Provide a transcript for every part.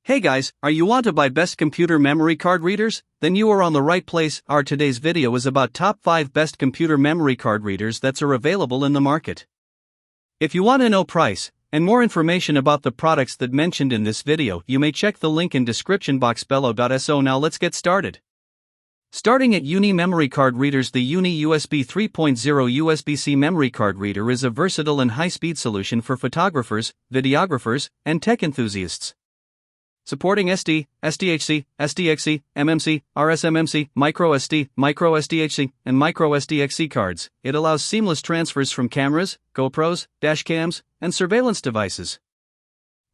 Hey guys, are you want to buy best computer memory card readers? Then you are on the right place. Our today's video is about top 5 best computer memory card readers that are available in the market. If you want to know price and more information about the products that mentioned in this video, you may check the link in description box below. So now let's get started. Starting at Uni Memory Card Readers. The Uni USB 3.0 USB-C memory card reader is a versatile and high-speed solution for photographers, videographers, and tech enthusiasts. Supporting SD, SDHC, SDXC, MMC, RSMMC, microSD, microSDHC, and microSDXC cards, it allows seamless transfers from cameras, GoPros, dashcams, and surveillance devices.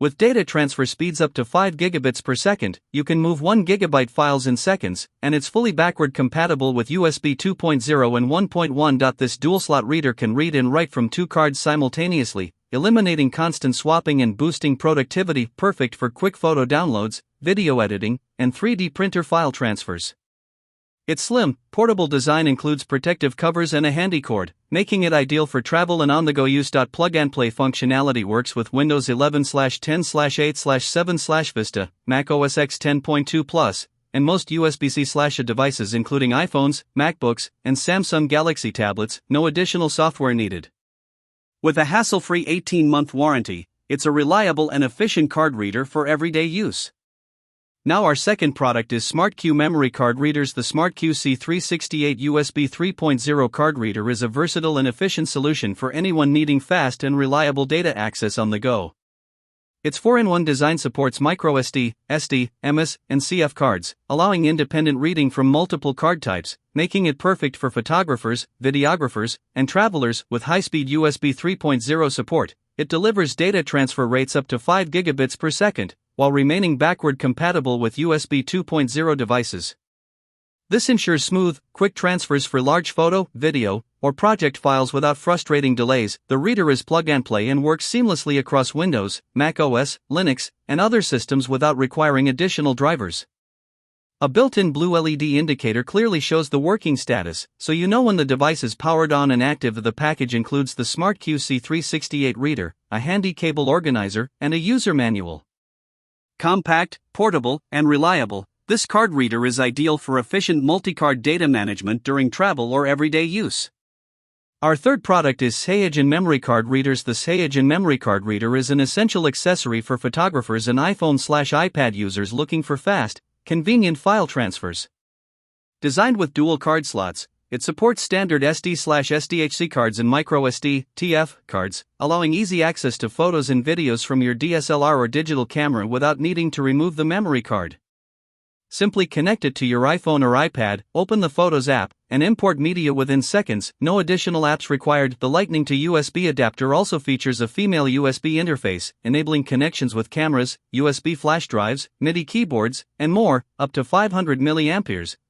With data transfer speeds up to 5 gigabits per second, you can move 1 gigabyte files in seconds, and it's fully backward compatible with USB 2.0 and 1.1. This dual-slot reader can read and write from 2 cards simultaneously, eliminating constant swapping and boosting productivity, perfect for quick photo downloads, video editing, and 3D printer file transfers. Its slim, portable design includes protective covers and a handy cord, making it ideal for travel and on-the-go use. Plug-and-play functionality works with Windows 11/10/8/7/Vista, macOS X 10.2 Plus, and most USB-C/A devices including iPhones, MacBooks, and Samsung Galaxy tablets. No additional software needed. With a hassle-free 18-month warranty, it's a reliable and efficient card reader for everyday use. Now our second product is SmartQ memory card readers. The SmartQ C368 USB 3.0 card reader is a versatile and efficient solution for anyone needing fast and reliable data access on the go. Its 4-in-1 design supports microSD, SD, MS, and CF cards, allowing independent reading from multiple card types, making it perfect for photographers, videographers, and travelers. With high-speed USB 3.0 support, it delivers data transfer rates up to 5 gigabits per second, while remaining backward compatible with USB 2.0 devices. This ensures smooth, quick transfers for large photo, video, or project files without frustrating delays. The reader is plug-and-play and works seamlessly across Windows, macOS, Linux, and other systems without requiring additional drivers. A built-in blue LED indicator clearly shows the working status, so you know when the device is powered on and active. The package includes the SmartQ C368 reader, a handy cable organizer, and a user manual. Compact, portable, and reliable, this card reader is ideal for efficient multi-card data management during travel or everyday use. Our third product is Szhaiyijin memory card readers. The Szhaiyijin memory card reader is an essential accessory for photographers and iPhone/iPad users looking for fast, convenient file transfers. Designed with dual card slots, it supports standard SD/SDHC cards and microSD, TF cards, allowing easy access to photos and videos from your DSLR or digital camera without needing to remove the memory card. Simply connect it to your iPhone or iPad, open the Photos app, and import media within seconds. No additional apps required. The Lightning to USB adapter also features a female USB interface, enabling connections with cameras, USB flash drives, MIDI keyboards, and more, up to 500 mAh,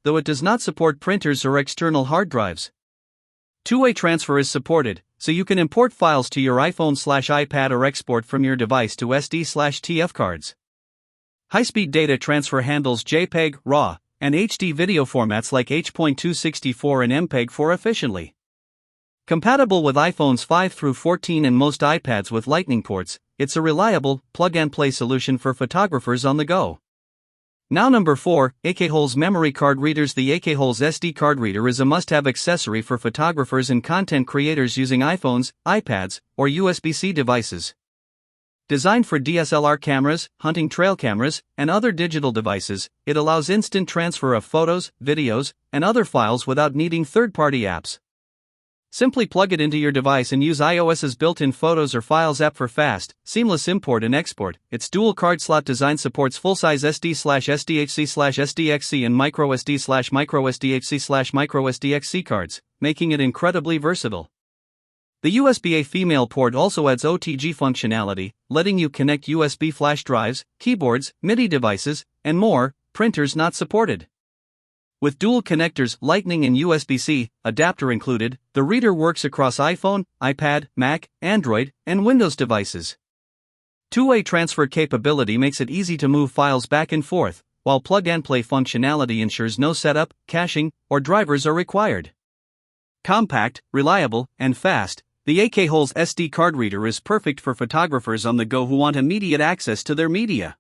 though it does not support printers or external hard drives. Two-way transfer is supported, so you can import files to your iPhone/iPad or export from your device to SD/TF cards. High-speed data transfer handles JPEG, RAW, and HD video formats like H.264 and MPEG-4 efficiently. Compatible with iPhones 5 through 14 and most iPads with Lightning ports, it's a reliable, plug-and-play solution for photographers on the go. Now number 4, AkHolz memory card readers. The AkHolz SD card reader is a must-have accessory for photographers and content creators using iPhones, iPads, or USB-C devices. Designed for DSLR cameras, hunting trail cameras, and other digital devices, it allows instant transfer of photos, videos, and other files without needing third-party apps. Simply plug it into your device and use iOS's built-in Photos or Files app for fast, seamless import and export. Its dual card slot design supports full-size SD/SDHC/SDXC and microSD/microSDHC/microSDXC cards, making it incredibly versatile. The USB-A female port also adds OTG functionality, letting you connect USB flash drives, keyboards, MIDI devices, and more. Printers not supported. With dual connectors, Lightning and USB-C adapter included, the reader works across iPhone, iPad, Mac, Android, and Windows devices. Two-way transfer capability makes it easy to move files back and forth, while plug-and-play functionality ensures no setup, caching, or drivers are required. Compact, reliable, and fast, the AkHolz SD card reader is perfect for photographers on the go who want immediate access to their media.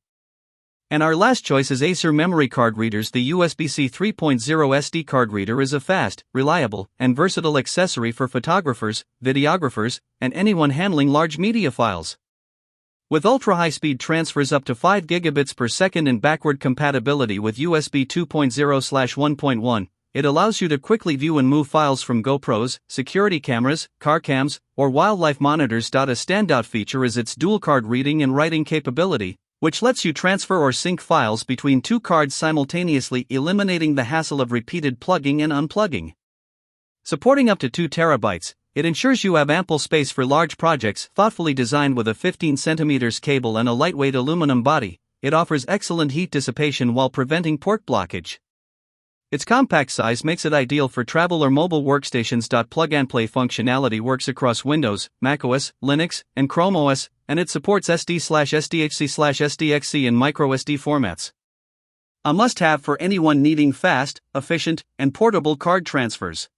And our last choice is Acer memory card readers. The USB-C 3.0 SD card reader is a fast, reliable, and versatile accessory for photographers, videographers, and anyone handling large media files. With ultra-high-speed transfers up to 5 gigabits per second and backward compatibility with USB 2.0/1.1, it allows you to quickly view and move files from GoPros, security cameras, car cams, or wildlife monitors. A standout feature is its dual card reading and writing capability, which lets you transfer or sync files between two cards simultaneously, eliminating the hassle of repeated plugging and unplugging. Supporting up to 2 terabytes, it ensures you have ample space for large projects. Thoughtfully designed with a 15 cm cable and a lightweight aluminum body, it offers excellent heat dissipation while preventing port blockage. Its compact size makes it ideal for travel or mobile workstations. Plug-and-play functionality works across Windows, macOS, Linux, and Chrome OS, and it supports SD/SDHC/SDXC and microSD formats. A must-have for anyone needing fast, efficient, and portable card transfers.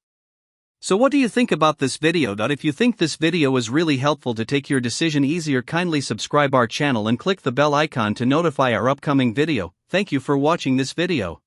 So what do you think about this video? If you think this video is really helpful to take your decision easier, kindly subscribe our channel and click the bell icon to notify our upcoming video. Thank you for watching this video.